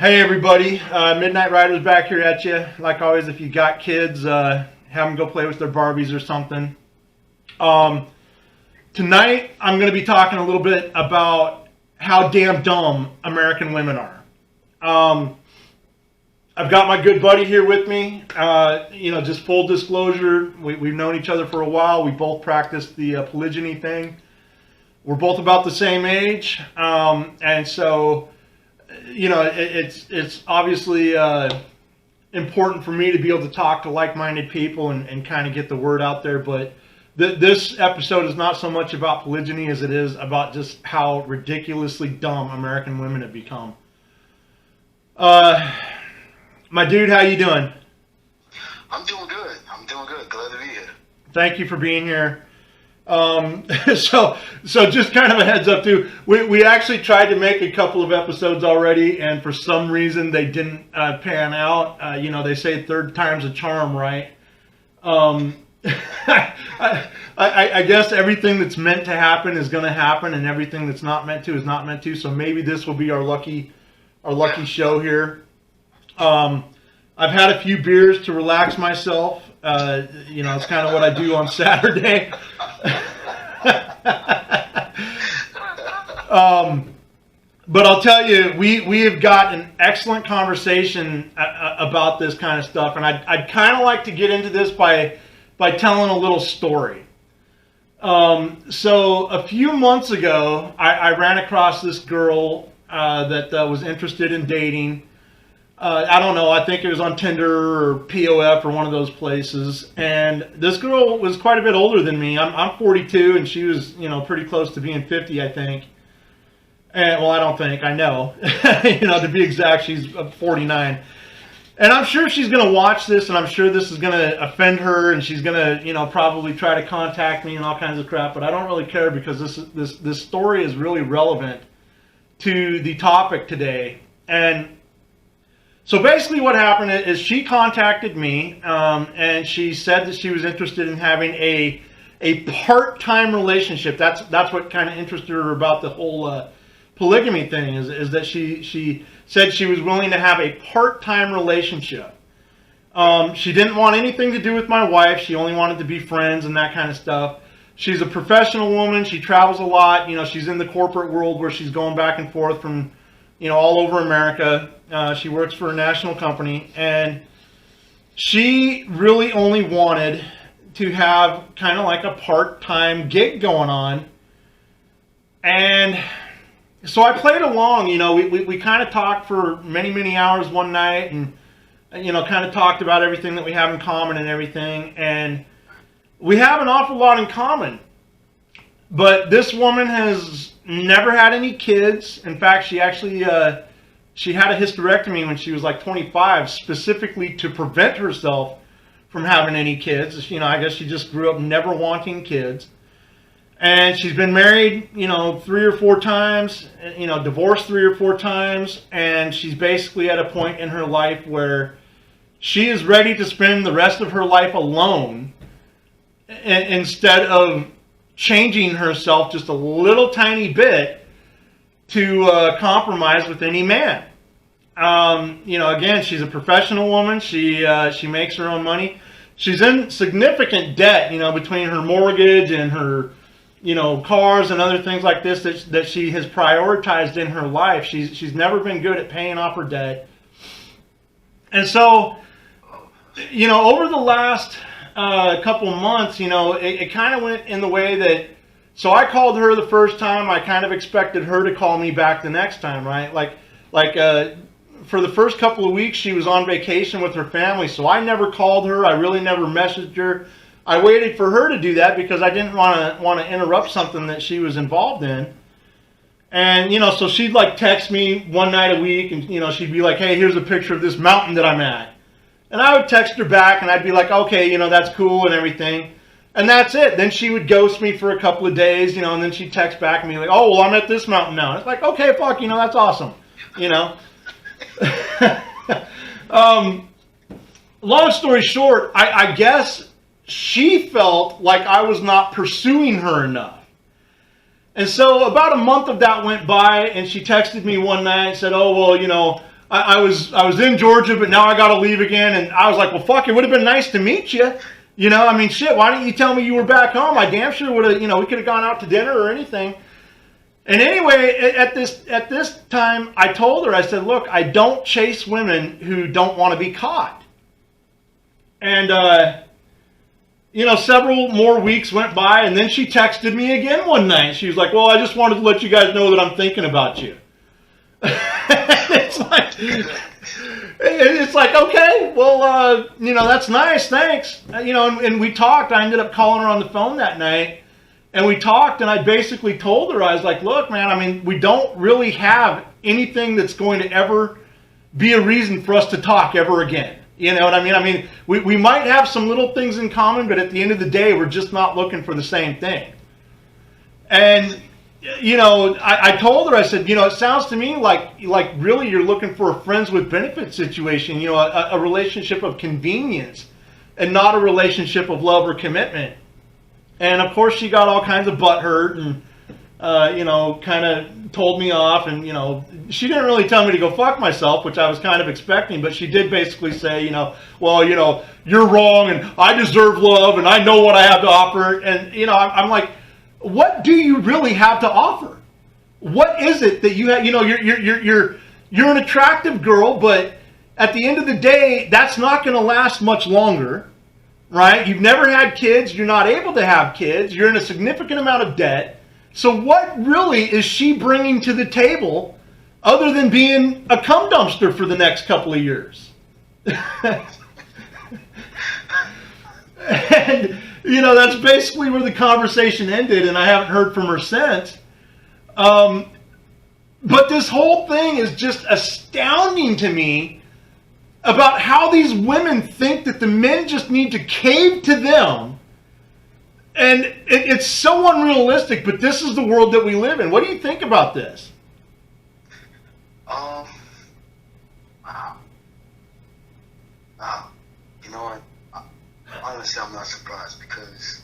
Hey everybody, Midnight Riders back here at you. Like always, if you got kids, have them go play with their Barbies or something. Tonight, I'm going to be talking a little bit about how damn dumb American women are. I've got my good buddy here with me. Just full disclosure, we've known each other for a while. We both practice the polygyny thing. We're both about the same age, and so it's obviously important for me to be able to talk to like-minded people and kind of get the word out there. But this episode is not so much about polygyny as it is about just how ridiculously dumb American women have become. My dude, how you doing? I'm doing good. Glad to be here. Thank you for being here. So just kind of a heads up too. We actually tried to make a couple of episodes already, and for some reason they didn't pan out. They say third time's a charm, right? I guess everything that's meant to happen is going to happen, and everything that's not meant to is not meant to. So maybe this will be our lucky show here. I've had a few beers to relax myself. It's kind of what I do on Saturday. But I'll tell you, we have got an excellent conversation about this kind of stuff, and I'd kind of like to get into this by telling a little story. So a few months ago, I ran across this girl that was interested in dating. I don't know, I think it was on Tinder or POF or one of those places. And this girl was quite a bit older than me. I'm 42 and she was, pretty close to being 50, I think. And, well, I don't think, I know. To be exact, she's 49. And I'm sure she's going to watch this, and I'm sure this is going to offend her, and she's going to, probably try to contact me and all kinds of crap. But I don't really care because this story is really relevant to the topic today. And so basically what happened is she contacted me, and she said that she was interested in having a part-time relationship. That's what kind of interested her about the whole polygamy thing, is that she said she was willing to have a part-time relationship. She didn't want anything to do with my wife. She only wanted to be friends and that kind of stuff. She's a professional woman. She travels a lot. She's in the corporate world where she's going back and forth from all over America. She works for a national company, and she really only wanted to have kind of like a part-time gig going on. And so I played along. We kind of talked for many, many hours one night, and kind of talked about everything that we have in common and everything. And we have an awful lot in common. But this woman has never had any kids. In fact, she actually she had a hysterectomy when she was like 25, specifically to prevent herself from having any kids. I guess she just grew up never wanting kids. And she's been married, 3 or 4 times, divorced 3 or 4 times, and she's basically at a point in her life where she is ready to spend the rest of her life alone instead of changing herself just a little tiny bit to compromise with any man. Again, she's a professional woman. She makes her own money. She's in significant debt, between her mortgage and her, cars and other things like this that she has prioritized in her life. She's never been good at paying off her debt. And so, over the last couple of months, it kind of went in the way that, so I called her the first time. I kind of expected her to call me back the next time, right? Like for the first couple of weeks, she was on vacation with her family, so I never called her. I really never messaged her. I waited for her to do that because I didn't want to interrupt something that she was involved in. And, so she'd like text me one night a week, and, she'd be like, hey, here's a picture of this mountain that I'm at. And I would text her back, and I'd be like, okay, that's cool and everything. And that's it. Then she would ghost me for a couple of days, and then she'd text back and be like, oh, well, I'm at this mountain now. And it's like, okay, fuck, that's awesome, Long story short, I guess she felt like I was not pursuing her enough. And so about a month of that went by, and she texted me one night and said, oh, well, I was in Georgia, but now I got to leave again. And I was like, well, fuck, it would have been nice to meet you. You know, I mean, shit, why didn't you tell me you were back home? I damn sure would have, you know, we could have gone out to dinner or anything. And anyway, at this time, I told her, I said, look, I don't chase women who don't want to be caught. And, you know, several more weeks went by, and then she texted me again one night. She was like, well, I just wanted to let you guys know that I'm thinking about you. It's like, okay, well, you know, that's nice, thanks. You know, and we talked. I ended up calling her on the phone that night, and we talked, and I basically told her, I was like, look, man, I mean, we don't really have anything that's going to ever be a reason for us to talk ever again. You know what I mean? I mean, we might have some little things in common, but at the end of the day, we're just not looking for the same thing. And, you know, I told her, I said, you know, it sounds to me like really you're looking for a friends with benefits situation, you know, a relationship of convenience and not a relationship of love or commitment. And of course she got all kinds of butt hurt and, you know, kind of told me off. And, you know, she didn't really tell me to go fuck myself, which I was kind of expecting, but she did basically say, you know, well, you know, you're wrong and I deserve love and I know what I have to offer. And, you know, I'm like, what do you really have to offer? What is it that you have? You know, you're an attractive girl, but at the end of the day, that's not going to last much longer, right? You've never had kids. You're not able to have kids. You're in a significant amount of debt. So what really is she bringing to the table other than being a cum dumpster for the next couple of years? And, you know, that's basically where the conversation ended, and I haven't heard from her since. But this whole thing is just astounding to me about how these women think that the men just need to cave to them. And it's so unrealistic, but this is the world that we live in. What do you think about this? Wow. You know what? Honestly, I'm not surprised because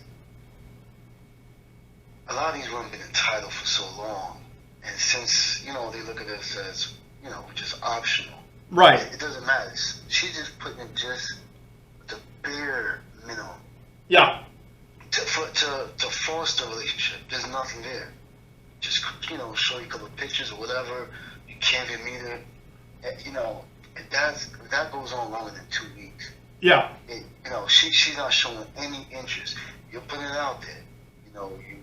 a lot of these women have been entitled for so long. And since, you know, they look at us as, you know, just optional. Right. It doesn't matter. She's just putting in just the bare minimum. Yeah. To force the relationship. There's nothing there. Just, you know, show you a couple of pictures or whatever. You can't even meet her. You know, and that goes on longer than 2 weeks. Yeah. You know, she's not showing any interest. You're putting it out there. You know, you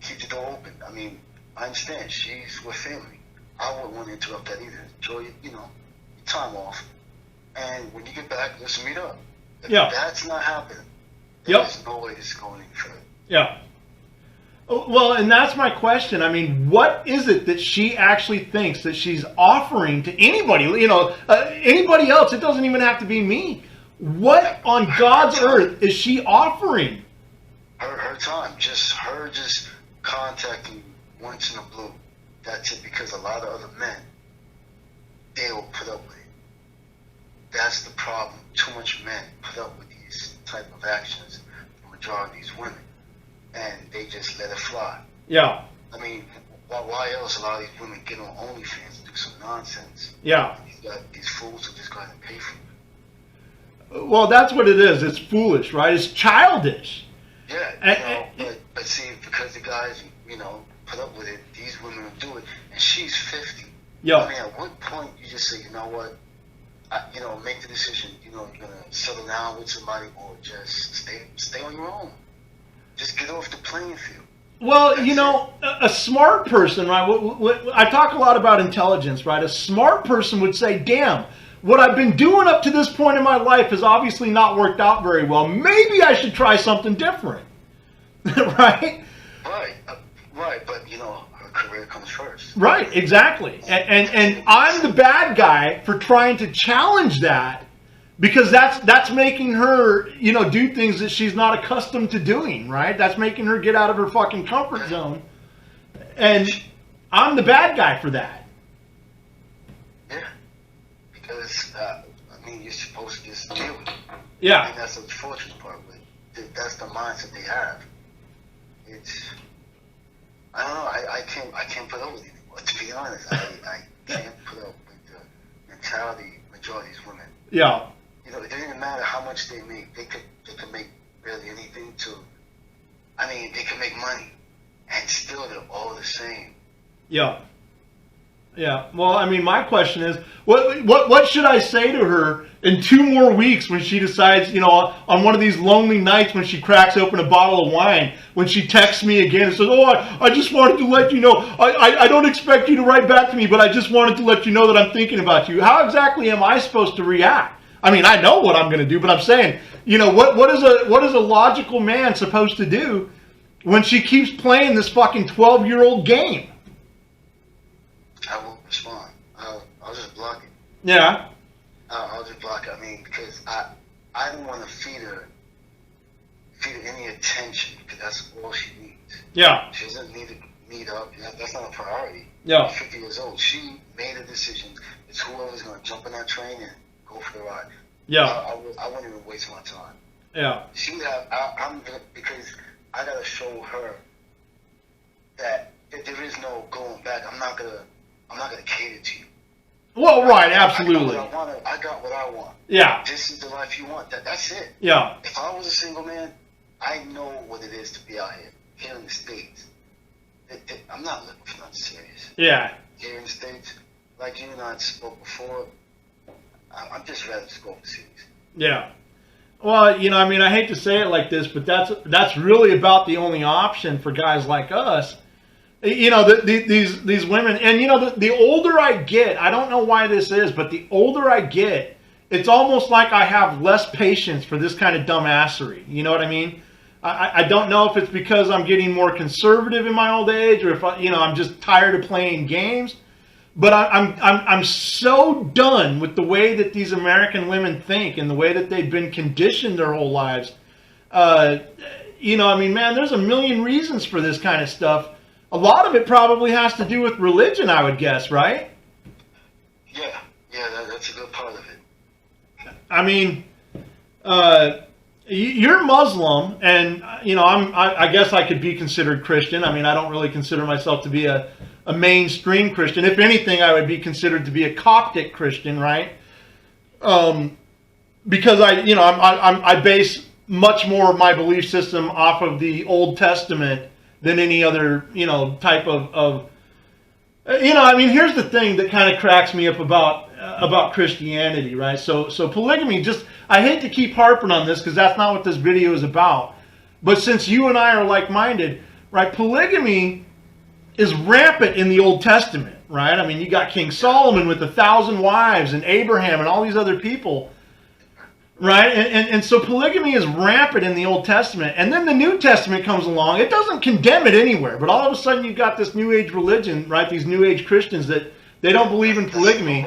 keep the door open. I mean, I understand. She's with family. I wouldn't want to interrupt that either. Enjoy, you know, your time off. And when you get back, let's meet up. If that's not happening, there's no way this is going any further. Yeah. Well, and that's my question. I mean, what is it that she actually thinks that she's offering to anybody? You know, anybody else? It doesn't even have to be me. What on God's earth is she offering? Her time, just contacting you once in a blue. That's it, because a lot of other men, they will put up with it. That's the problem. Too much men put up with these type of actions from the majority of these women, and they just let it fly. Yeah. I mean, why else a lot of these women get on OnlyFans and do some nonsense? Yeah. You got these fools who just go ahead and pay for it. Well, that's what it is. It's foolish, right? It's childish. Yeah, you know, but see, because the guys, you know, put up with it, these women will do it, and she's 50. Yeah. I mean, at what point you just say, you know what, you know, make the decision, you know, you're going to settle down with somebody or just stay on your own. Just get off the playing field. Well, you know, a smart person, right? I talk a lot about intelligence, right? A smart person would say, damn, what I've been doing up to this point in my life has obviously not worked out very well. Maybe I should try something different. Right? Right, but, you know, her career comes first. Right, exactly. And I'm the bad guy for trying to challenge that, because that's making her, you know, do things that she's not accustomed to doing, right? That's making her get out of her fucking comfort zone. And I'm the bad guy for that. Yeah. Because, I mean, you're supposed to just deal with it. Yeah. And that's the unfortunate part with it. That's the mindset they have. It's, I don't know, I can't put up with it anymore, to be honest. I can't put up with the mentality majority is women. Yeah. You know, it doesn't matter how much they make. They could make barely anything they can make money, and still they're all the same. Yeah. Yeah. Well, I mean, my question is, what should I say to her in 2 more weeks when she decides, on one of these lonely nights when she cracks open a bottle of wine, when she texts me again and says, "Oh, I just wanted to let you know, I don't expect you to write back to me, but I just wanted to let you know that I'm thinking about you." How exactly am I supposed to react? I mean, I know what I'm going to do, but I'm saying, what is a logical man supposed to do when she keeps playing this fucking 12-year-old game? I won't respond. I'll just block it. Yeah. I'll just block it. I mean, because I don't want to feed her any attention, because that's all she needs. Yeah. She doesn't need to meet up. That's not a priority. Yeah. She's 50 years old. She made a decision. It's whoever's going to jump in that train and go for the ride. Yeah. I wouldn't even waste my time. Yeah. She would have. Because I gotta show her that there is no going back. I'm not gonna cater to you. Well, right, absolutely. I got what I want. Yeah. This is the life you want. That's it. Yeah. If I was a single man, I know what it is to be out here in the States. I'm not looking for nothing serious. Yeah. Here in the States, like you and I spoke before, I'm just rather just go overseas. Yeah. Well, I mean, I hate to say it like this, but that's really about the only option for guys like us. These women, and the older I get, I don't know why this is, but the older I get, it's almost like I have less patience for this kind of dumbassery. You know what I mean? I don't know if it's because I'm getting more conservative in my old age, or if I'm just tired of playing games. But I'm so done with the way that these American women think and the way that they've been conditioned their whole lives. I mean, man, there's a million reasons for this kind of stuff. A lot of it probably has to do with religion, I would guess, right? Yeah, that's a good part of it. I mean, you're Muslim, and I guess I could be considered Christian. I mean, I don't really consider myself to be a mainstream Christian. If anything, I would be considered to be a Coptic Christian, right? Because I base much more of my belief system off of the Old Testament than any other, type of I mean, here's the thing that kind of cracks me up about Christianity, right? So polygamy, I hate to keep harping on this because that's not what this video is about. But since you and I are like-minded, right, polygamy is rampant in the Old Testament, right? I mean, you got King Solomon with 1,000 wives and Abraham and all these other people, right? And so polygamy is rampant in the Old Testament. And then the New Testament comes along. It doesn't condemn it anywhere, but all of a sudden you've got this New Age religion, right? These New Age Christians that they don't believe in polygamy.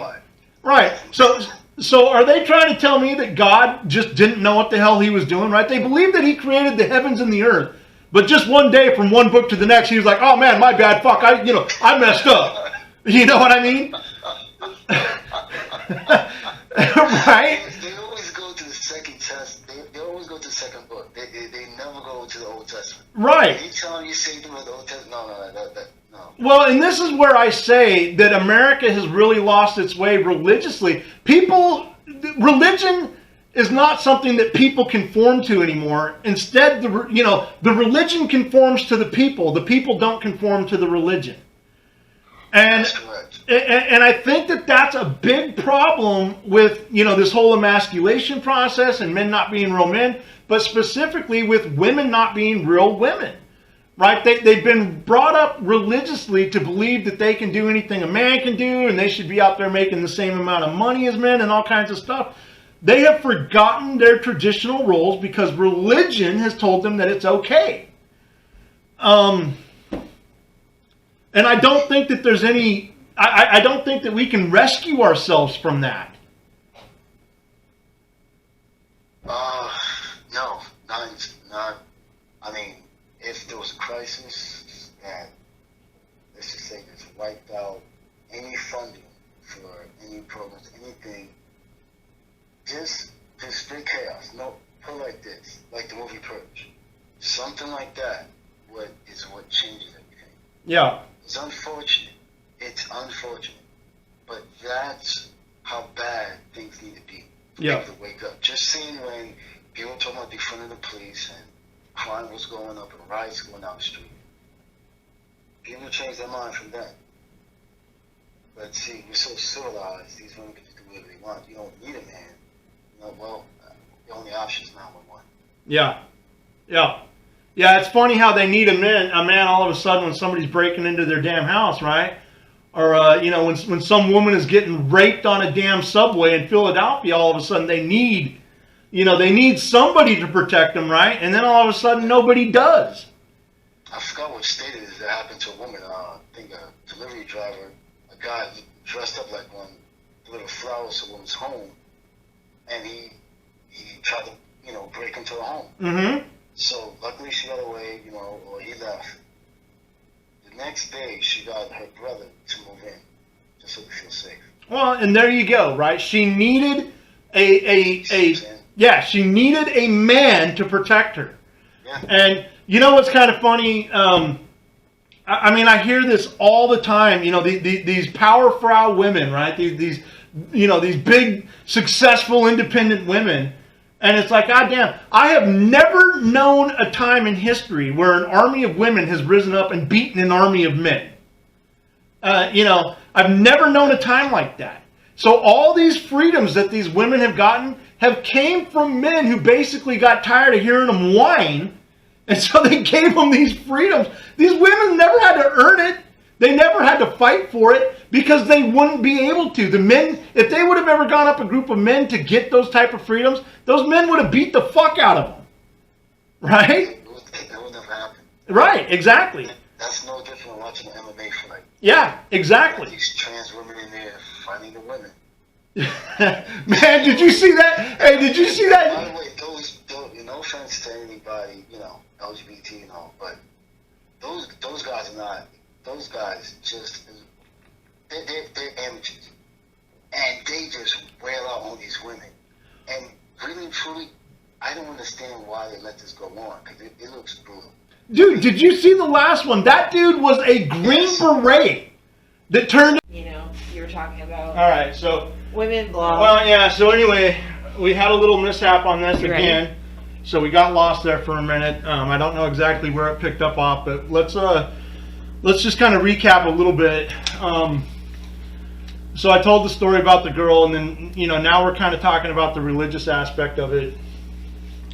Right. So are they trying to tell me that God just didn't know what the hell he was doing, right? They believe that he created the heavens and the earth. But just one day from one book to the next, he was like, "Oh man, my bad, fuck, I messed up." You know what I mean? Right? They always go to the second test. They always go to the second book. They never go to the Old Testament. Right. Anytime you say them with the Old Testament, no. Well, and this is where I say that America has really lost its way religiously. Religion is not something that people conform to anymore. Instead, the religion conforms to the people. The people don't conform to the religion. And That's correct. And I think that that's a big problem with, this whole emasculation process and men not being real men, but specifically with women not being real women, right? They've been brought up religiously to believe that they can do anything a man can do and they should be out there making the same amount of money as men and all kinds of stuff. They have forgotten their traditional roles because religion has told them that it's okay. And I don't think that there's any... I don't think that we can rescue ourselves from that. No, not. I mean, if there was a crisis and let's just say this wiped out any funding for any programs, anything, just straight chaos. No, put it like this, like the movie Purge, something like that. Is what changes everything. Yeah. It's unfortunate. But that's how bad Yeah. People to wake up. Just seeing when people talking about defunding the police and crime was going up and riots going down the street. People change their mind from that. But see, we're so civilized, these women can just do whatever they want. You don't need a man. You know, well, the only option is 911. Yeah. Yeah. Yeah, it's funny how they need a man all of a sudden when somebody's breaking into their damn house, right? Or, you know, when some woman is getting raped on a damn subway in Philadelphia, all of a sudden they need, you know, they need somebody to protect them, right? And then all of a sudden nobody does. I forgot what state it is that happened to a woman. I think a delivery driver, a guy dressed up like one, little flowers to a woman's home, and he tried to, you know, break into her home. Mm-hmm. So luckily she got away, you know, or he left. The next day she got her brother to move in, just so they feel safe. Well, and there you go, right? She needed she needed a man to protect her. Yeah. And you know what's kind of funny? I mean, I hear this all the time. You know, these powerfrau women, right? These you know, these big, successful, independent women. And it's like, goddamn, I have never known a time in history where an army of women has risen up and beaten an army of men. You know, I've never known a time like that. So all these freedoms that these women have gotten have came from men who basically got tired of hearing them whine. And so they gave them these freedoms. These women never had to earn it. They never had to fight for it because they wouldn't be able to. The men, if they would have ever gone up a group of men to get those type of freedoms, those men would have beat the fuck out of them. Right? That would never happen. Right, exactly. That's no different than watching an MMA fight. Yeah, exactly. These trans women in there fighting the women. Man, did you see that? Hey, did you see that? By the way, those no offense to anybody, you know, LGBT and all, but those guys are not. Those guys just they're amateurs, and they just wail out on these women. And really and truly, I don't understand why they let this go on because it looks brutal. Dude, did you see the last one? That dude was a Green Beret that turned. You know, you were talking about All right, so. women blah. Well, yeah. So anyway, we had a little mishap on this Right. again. So we got lost there for a minute. I don't know exactly where it picked up off, but let's just kind of recap a little bit. So I told the story about the girl, and then, you know, now we're kind of talking about the religious aspect of it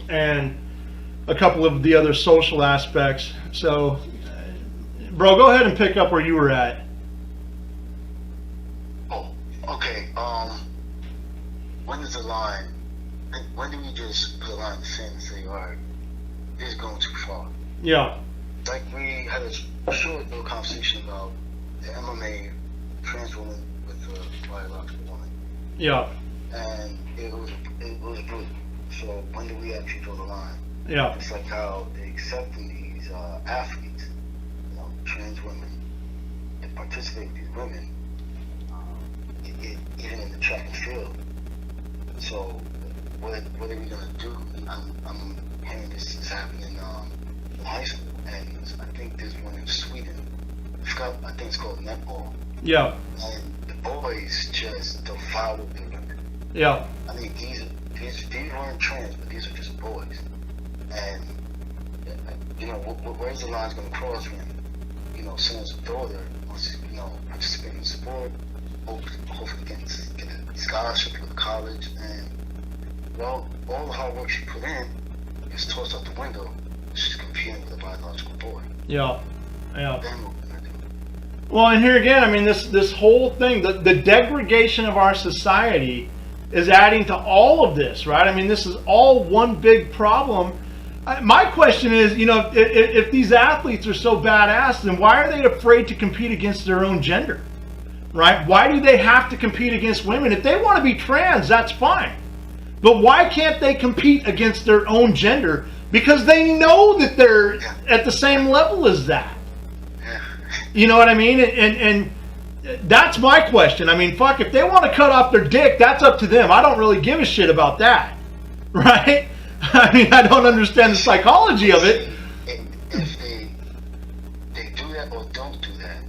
and a couple of the other social aspects. So, bro, go ahead and pick up where you were at. Oh, okay. When is the line? When do we just put a line in the sand and say, all right, this is going too far? Yeah. Like we had a short little conversation about the MMA trans woman with the biological woman, Yeah. and it was brutal. So when do we actually draw the line? Yeah. It's like how they accepting these athletes, you know, trans women, and participate with these women, even in the track and field. So what are we gonna do? I'm hearing this is happening in high school, and I think there's one in Sweden. I think it's called netball. Yeah. And the boys just devour the women. Yeah. I mean, these weren't trans, but these are just boys. And you know, where's the line's gonna cross when, you know, someone's daughter wants to, you know, participate in sport, hopefully get a scholarship to go to college, and well, all the hard work she put in is tossed out the window. She's competing with a biological boy. Yeah. Yeah. Then what we're gonna do? Well, and here again, I mean, this whole thing, the degradation of our society is adding to all of this, right? I mean, this is all one big problem. My question is, you know, if these athletes are so badass, then why are they afraid to compete against their own gender, right? Why do they have to compete against women? If they want to be trans, that's fine. But why can't they compete against their own gender? Because they know that they're at the same level as that. You know what I mean? And that's my question. I mean, fuck, if they want to cut off their dick, that's up to them. I don't really give a shit about that. Right? I mean, I don't understand the psychology of it. If they do that or don't do that,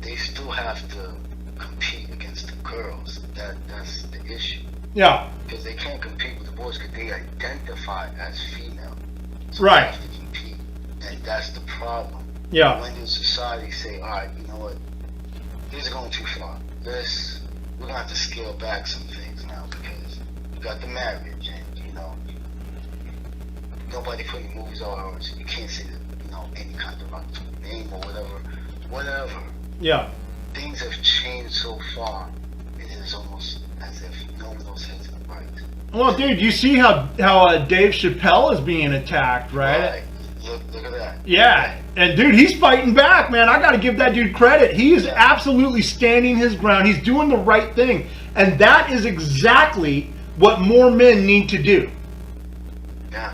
they still have to compete against the girls. That's the issue. Yeah. because they can't compete with the boys because they identify as female. So Right. They have to compete, and that's the problem. Yeah. When does society say, all right, you know what, these are going too far. We're gonna have to scale back some things now because you got the marriage, and you know, nobody putting movies or ours. You can't say that, you know, any kind of name or whatever. Yeah. Things have changed so far. It is almost as if no one else has the right. Well, dude, you see how Dave Chappelle is being attacked, right? Look at that. Yeah, and dude, he's fighting back, man. I got to give that dude credit. He is absolutely standing his ground. He's doing the right thing, and that is exactly what more men need to do. Yeah.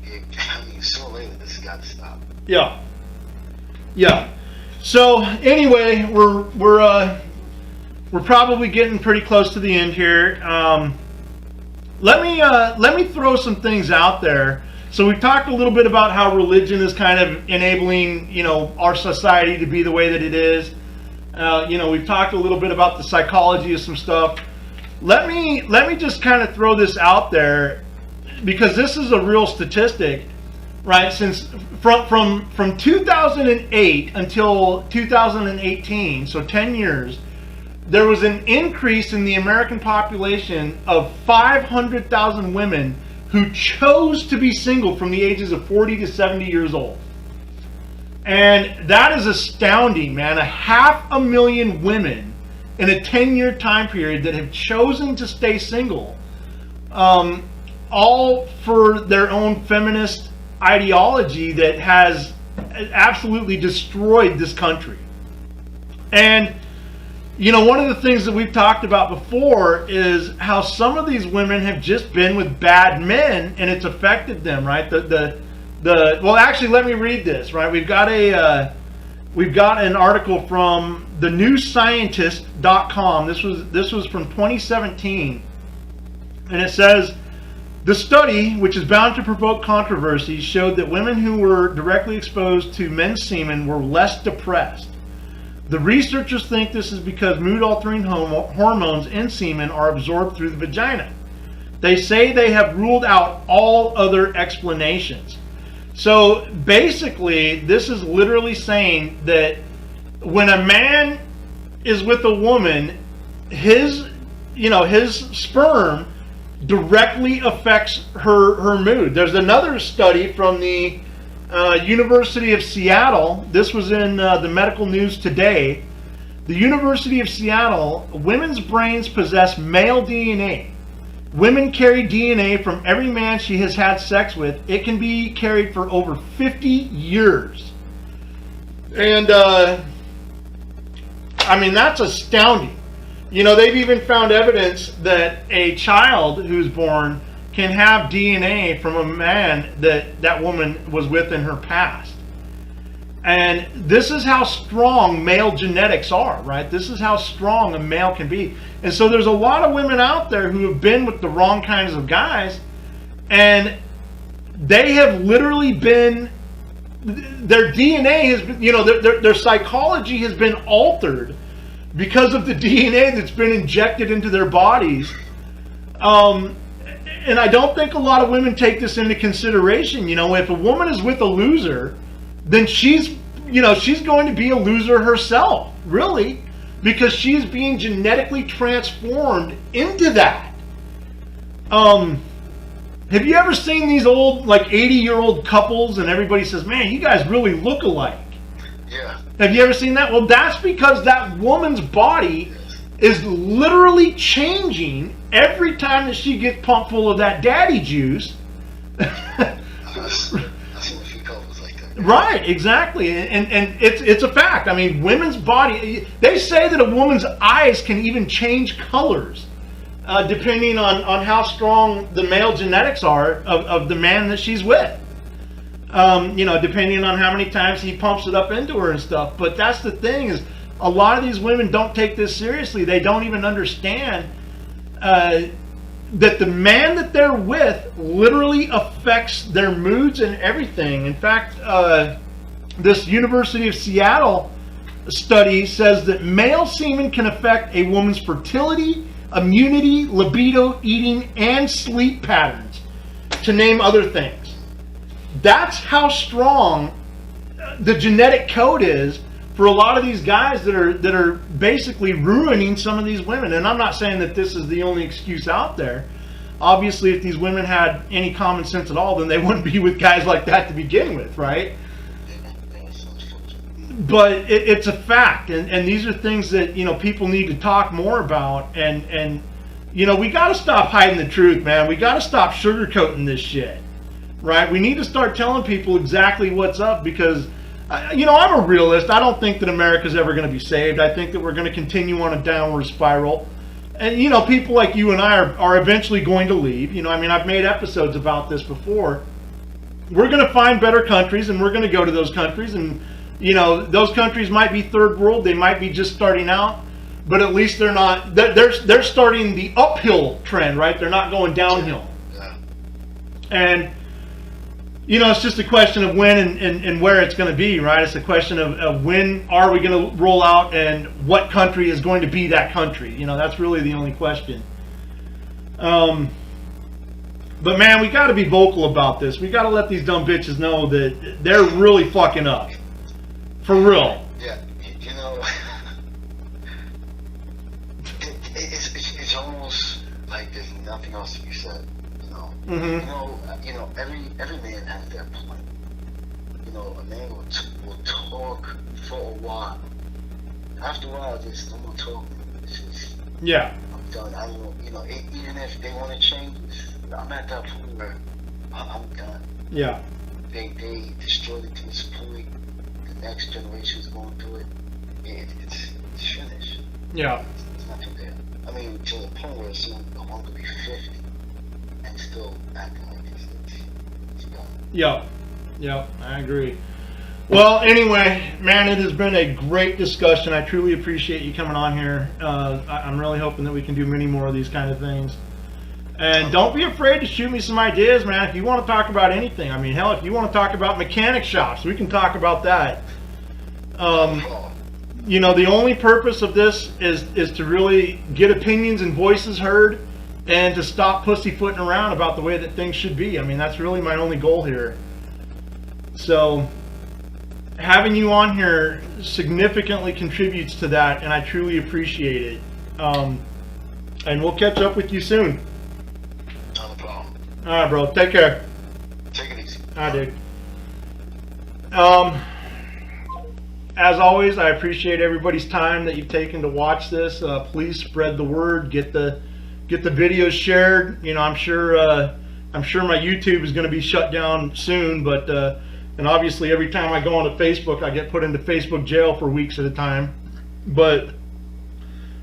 I mean, sooner or later, this has got to stop. Yeah. Yeah. So anyway, we're probably getting pretty close to the end here. Let me throw some things out there. So we've talked a little bit about how religion is kind of enabling, you know, our society to be the way that it is. You know, we've talked a little bit about the psychology of some stuff. Let me just kind of throw this out there because this is a real statistic, right? Since from 2008 until 2018, so 10 years, there was an increase in the American population of 500,000 women who chose to be single from the ages of 40 to 70 years old. And that is astounding, man. 500,000 women in a 10-year time period that have chosen to stay single, all for their own feminist ideology that has absolutely destroyed this country. And you know, one of the things that we've talked about before is how some of these women have just been with bad men and it's affected them, right? Well, actually, let me read this, right? We've got an article from thenewscientist.com. This was from 2017, and it says, the study, which is bound to provoke controversy, showed that women who were directly exposed to men's semen were less depressed. The researchers think this is because mood-altering hormones in semen are absorbed through the vagina. They say they have ruled out all other explanations. So basically, this is literally saying that when a man is with a woman, his sperm directly affects her mood. There's another study from the University of Seattle. This was in the Medical News Today. The University of Seattle, women's brains possess male DNA. Women carry DNA from every man she has had sex with. It can be carried for over 50 years. And, I mean, that's astounding. You know, they've even found evidence that a child who's born can have DNA from a man that woman was with in her past. And this is how strong male genetics are, right? This is how strong a male can be. And so there's a lot of women out there who have been with the wrong kinds of guys, and they have literally been, their DNA has been, you know, their psychology has been altered because of the DNA that's been injected into their bodies. And I don't think a lot of women take this into consideration. You know, if a woman is with a loser, then she's going to be a loser herself, really, because she's being genetically transformed into that. Have you ever seen these old, like 80-year-old couples and everybody says, man, you guys really look alike? Yeah. Have you ever seen that? Well, that's because that woman's body is literally changing every time that she gets pumped full of that daddy juice. I've seen a few couples like that. Right, exactly. And it's a fact. I mean, women's body, they say that a woman's eyes can even change colors depending on how strong the male genetics are of the man that she's with. You know, depending on how many times he pumps it up into her and stuff. But that's the thing, is a lot of these women don't take this seriously. They don't even understand that the man that they're with literally affects their moods and everything. In fact, this University of Seattle study says that male semen can affect a woman's fertility, immunity, libido, eating, and sleep patterns, to name other things. That's how strong the genetic code is for a lot of these guys that are basically ruining some of these women. And I'm not saying that this is the only excuse out there. Obviously, if these women had any common sense at all, then they wouldn't be with guys like that to begin with, right? But it's a fact, and these are things that, you know, people need to talk more about, and you know, we got to stop hiding the truth, man. We got to stop sugarcoating this shit, right? We need to start telling people exactly what's up, because you know, I'm a realist. I don't think that America's ever going to be saved. I think that we're going to continue on a downward spiral, and you know, people like you and I are eventually going to leave. You know, I mean, I've made episodes about this before. We're going to find better countries, and we're going to go to those countries, and you know, those countries might be third world. They might be just starting out, but at least they're not. They're starting the uphill trend, right? They're not going downhill. Yeah. And you know, it's just a question of when and where it's going to be, right? It's a question of when are we going to roll out, and what country is going to be that country. You know, that's really the only question. But man, we got to be vocal about this. We got to let these dumb bitches know that they're really fucking up. For real. Yeah, you know, it's almost like there's nothing else to be said. You know, Mm-hmm. you know, every man has their point. You know, a man will talk for a while. After a while, there's no more talking. It's just, Yeah. I'm done. I don't know. You know, even if they want to change, I'm at that point where I'm done. Yeah. They destroyed it to this point. Next generation is going through it. It's finished. Yeah. It's nothing there. I mean, to the point where someone no longer be 50 and still acting like this. It's gone. Yep. Yep. I agree. Well, anyway, man, it has been a great discussion. I truly appreciate you coming on here. I'm really hoping that we can do many more of these kind of things. And don't be afraid to shoot me some ideas, man. If you want to talk about anything, I mean, hell, if you want to talk about mechanic shops, we can talk about that. You know, the only purpose of this is to really get opinions and voices heard, and to stop pussyfooting around about the way that things should be. I mean, that's really my only goal here. So having you on here significantly contributes to that, and I truly appreciate it. And we'll catch up with you soon. Not a problem. All right, bro. Take care. Take it easy. All right, dude. As always, I appreciate everybody's time that you've taken to watch this. Please spread the word. Get the videos shared. You know, I'm sure my YouTube is going to be shut down soon, but and obviously every time I go onto Facebook, I get put into Facebook jail for weeks at a time. But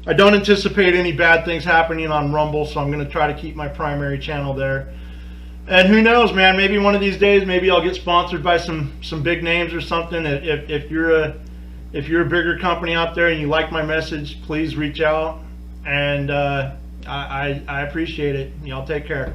I don't anticipate any bad things happening on Rumble, so I'm going to try to keep my primary channel there. And who knows, man? Maybe one of these days, maybe I'll get sponsored by some big names or something. If you're a bigger company out there and you like my message, please reach out. And I appreciate it. Y'all take care.